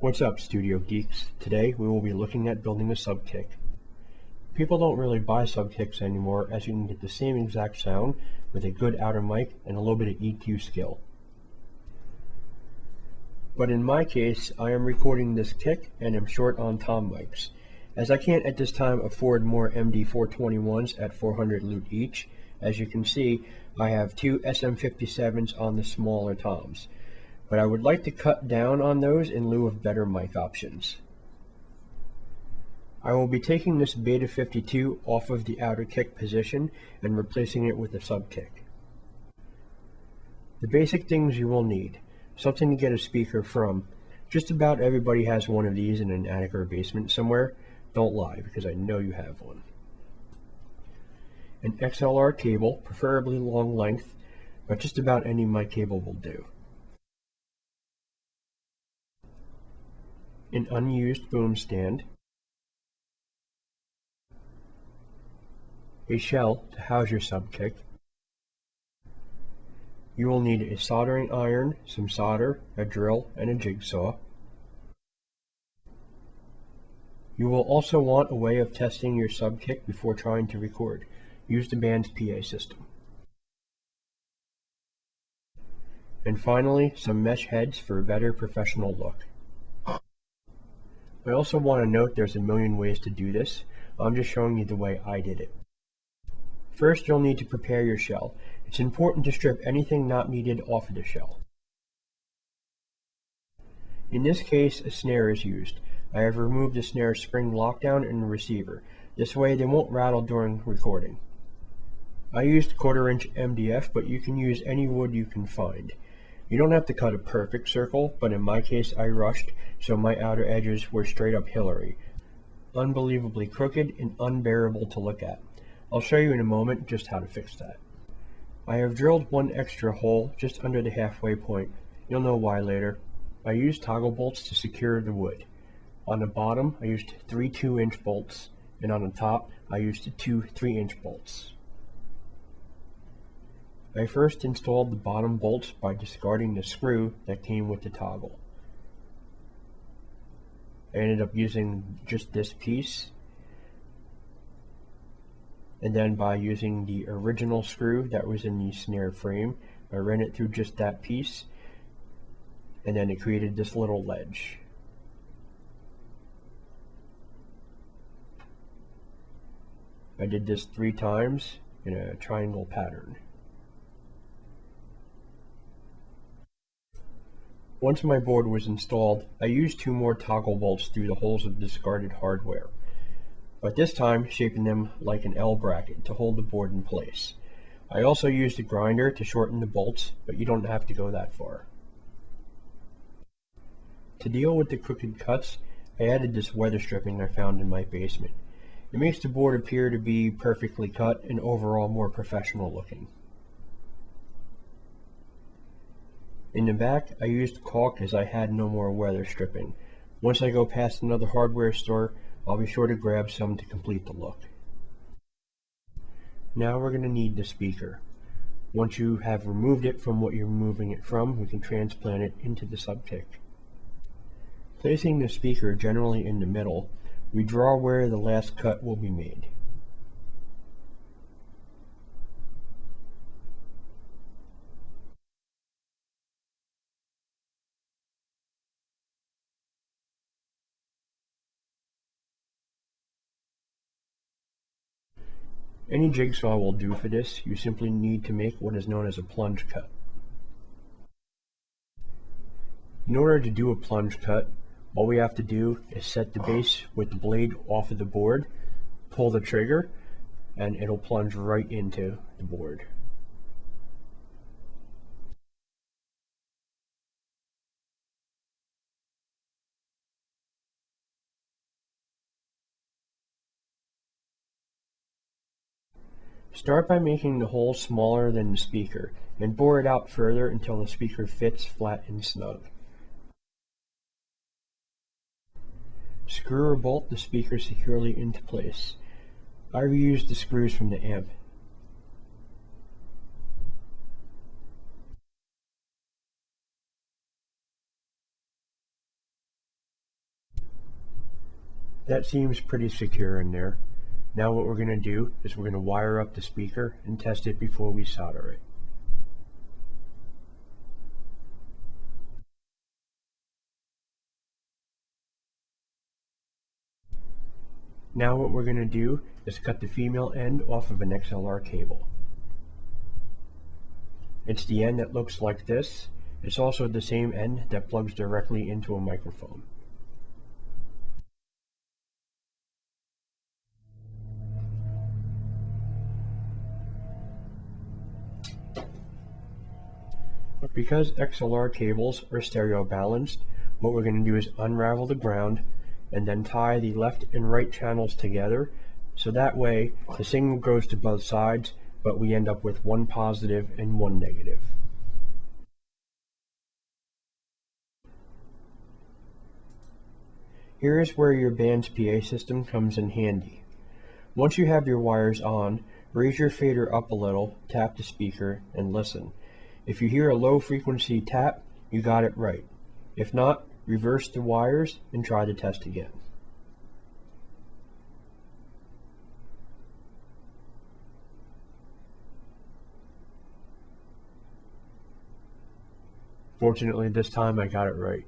What's up, Studio Geeks? Today we will be looking at building a subkick. People don't really buy subkicks anymore, as you can get the same exact sound with a good outer mic and a little bit of EQ skill. But in my case, I am recording this kick and am short on tom mics. As I can't at this time afford more MD421s at 400 loot each, as you can see, I have two SM57s on the smaller toms. But I would like to cut down on those in lieu of better mic options. I will be taking this Beta 52 off of the outer kick position and replacing it with a sub kick. The basic things you will need: something to get a speaker from. Just about everybody has one of these in an attic or basement somewhere. Don't lie, because I know you have one. An XLR cable, preferably long length, but just about any mic cable will do. An unused boom stand, a shell to house your subkick. You will need a soldering iron, some solder, a drill, and a jigsaw. You will also want a way of testing your subkick before trying to record. Use the band's PA system. And finally, some mesh heads for a better professional look. I also want to note there's a million ways to do this. I'm just showing you the way I did it. First, you'll need to prepare your shell. It's important to strip anything not needed off of the shell. In this case, a snare is used. I have removed the snare spring lockdown and the receiver. This way they won't rattle during recording. I used 1/4 inch MDF, but you can use any wood you can find. You don't have to cut a perfect circle, but in my case I rushed, so my outer edges were straight up Hillary. Unbelievably crooked and unbearable to look at. I'll show you in a moment just how to fix that. I have drilled one extra hole just under the halfway point. You'll know why later. I used toggle bolts to secure the wood. On the bottom I used 3 2-inch bolts, and on the top I used 2 3-inch bolts. I first installed the bottom bolts by discarding the screw that came with the toggle. I ended up using just this piece, and then by using the original screw that was in the snare frame, I ran it through just that piece, and then it created this little ledge. I did this 3 times in a triangle pattern. Once my board was installed, I used 2 more toggle bolts through the holes of discarded hardware, but this time shaping them like an L bracket to hold the board in place. I also used a grinder to shorten the bolts, but you don't have to go that far. To deal with the crooked cuts, I added this weather stripping I found in my basement. It makes the board appear to be perfectly cut and overall more professional looking. In the back, I used caulk as I had no more weather stripping. Once I go past another hardware store, I'll be sure to grab some to complete the look. Now we're going to need the speaker. Once you have removed it from what you're removing it from, we can transplant it into the subkick. Placing the speaker generally in the middle, we draw where the last cut will be made. Any jigsaw will do for this. You simply need to make what is known as a plunge cut. In order to do a plunge cut, all we have to do is set the base with the blade off of the board, pull the trigger, and it'll plunge right into the board. Start by making the hole smaller than the speaker, and bore it out further until the speaker fits flat and snug. Screw or bolt the speaker securely into place. I reused the screws from the amp. That seems pretty secure in there. Now what we're going to do is we're going to wire up the speaker and test it before we solder it. Now what we're going to do is cut the female end off of an XLR cable. It's the end that looks like this. It's also the same end that plugs directly into a microphone. Because XLR cables are stereo balanced, what we're going to do is unravel the ground and then tie the left and right channels together, so that way the signal goes to both sides, but we end up with one positive and one negative. Here is where your band's PA system comes in handy. Once you have your wires on, raise your fader up a little, tap the speaker, and listen. If you hear a low frequency tap, you got it right. If not, reverse the wires and try the test again. Fortunately, this time I got it right.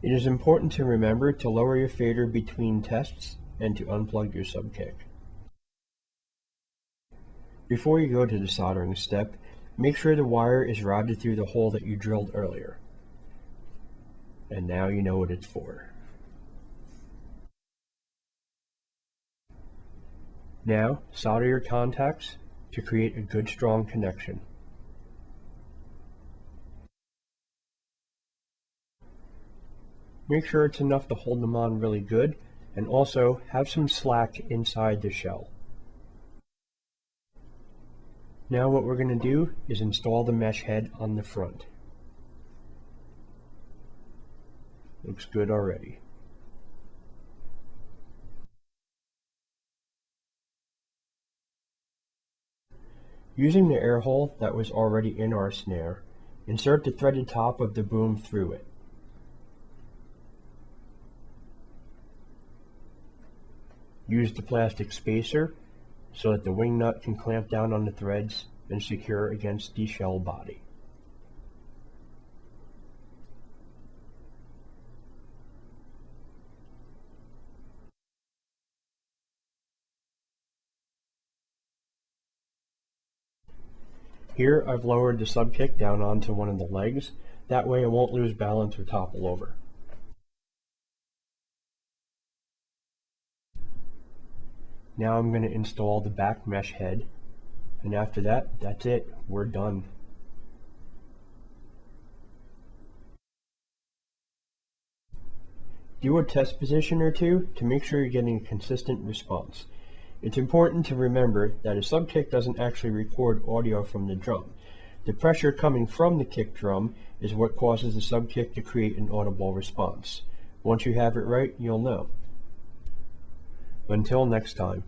It is important to remember to lower your fader between tests and to unplug your subkick. Before you go to the soldering step, make sure the wire is routed through the hole that you drilled earlier. And now you know what it's for. Now, solder your contacts to create a good strong connection. Make sure it's enough to hold them on really good, and also have some slack inside the shell. Now what we're going to do is install the mesh head on the front. Looks good already. Using the air hole that was already in our snare, insert the threaded top of the boom through it. Use the plastic spacer so that the wing nut can clamp down on the threads and secure against the shell body. Here I've lowered the subkick down onto one of the legs, that way it won't lose balance or topple over. Now I'm going to install the back mesh head, and after that, that's it, we're done. Do a test position or two to make sure you're getting a consistent response. It's important to remember that a subkick doesn't actually record audio from the drum. The pressure coming from the kick drum is what causes the subkick to create an audible response. Once you have it right, you'll know. Until next time.